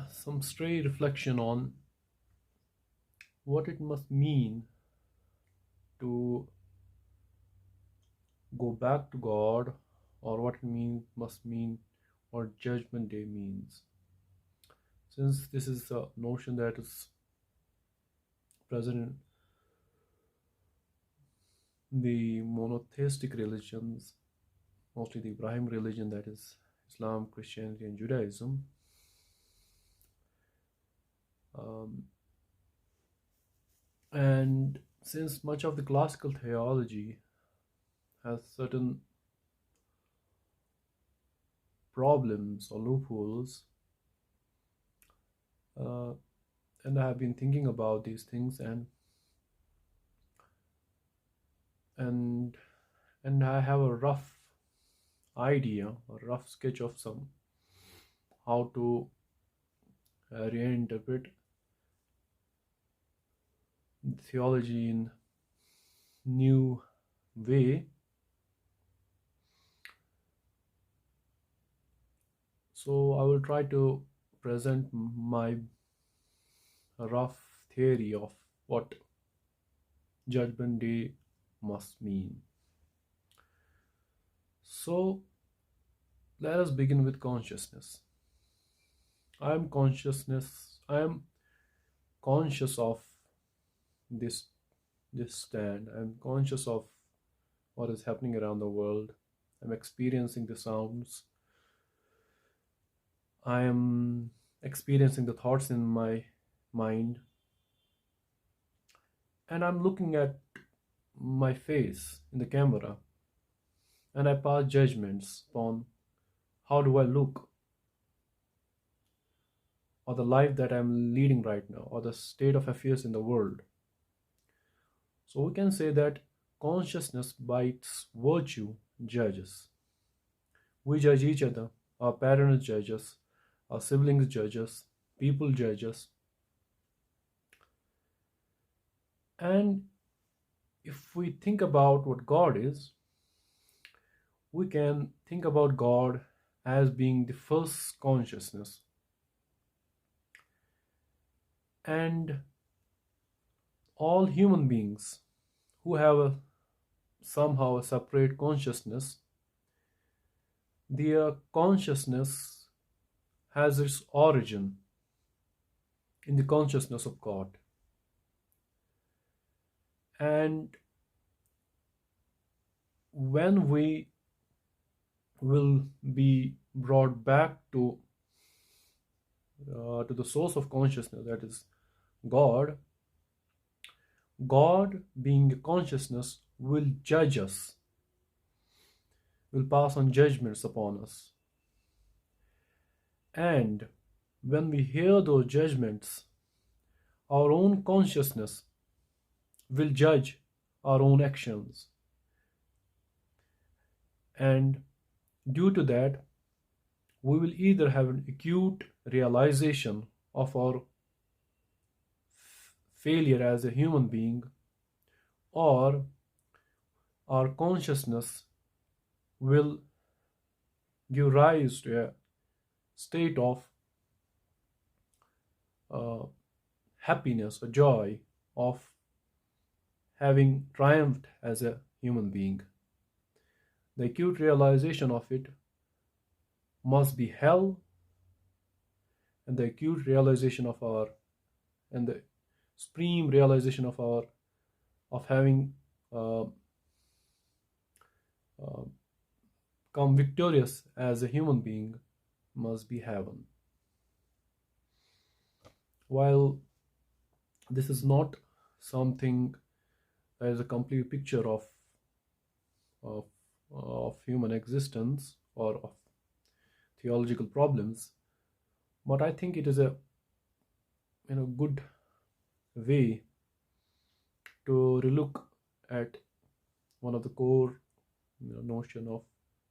some stray reflection on what it must mean to go back to God, or what it must mean, what Judgment Day means. Since this is a notion that is present in the monotheistic religions, mostly the Ibrahim religion, that is Islam, Christianity, and Judaism. Um, and since much of the classical theology has certain problems or loopholes, and I have been thinking about these things, and I have a rough idea, a rough sketch of some how to reinterpret theology in new way. So I will try to present my rough theory of what Judgment Day must mean. So let us begin with consciousness. I am conscious of this stand. I'm conscious of what is happening around the world. I'm experiencing the sounds. I am experiencing the thoughts in my mind. And I'm looking at my face in the camera, and I pass judgments upon how do I look, or the life that I'm leading right now, or the state of affairs in the world. So we can say that consciousness by its virtue judges. We judge each other, our parents judge us, our siblings judge us, people judge us. And if we think about what God is, we can think about God as being the first consciousness. And all human beings who have somehow a separate consciousness, their consciousness has its origin in the consciousness of God. And when we will be brought back to the source of consciousness, that is God, God being a consciousness will judge us, will pass on judgments upon us. And when we hear those judgments, our own consciousness will judge our own actions. And due to that, we will either have an acute realization of our failure as a human being, or our consciousness will give rise to a state of happiness or joy of having triumphed as a human being. The acute realization of it must be hell, and the acute realization of our, and the supreme realization of our, of having come victorious as a human being must be heaven. While this is not something that is a complete picture of human existence or of theological problems, but I think it is a good way to relook at one of the core notion of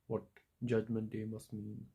what Judgment Day must mean.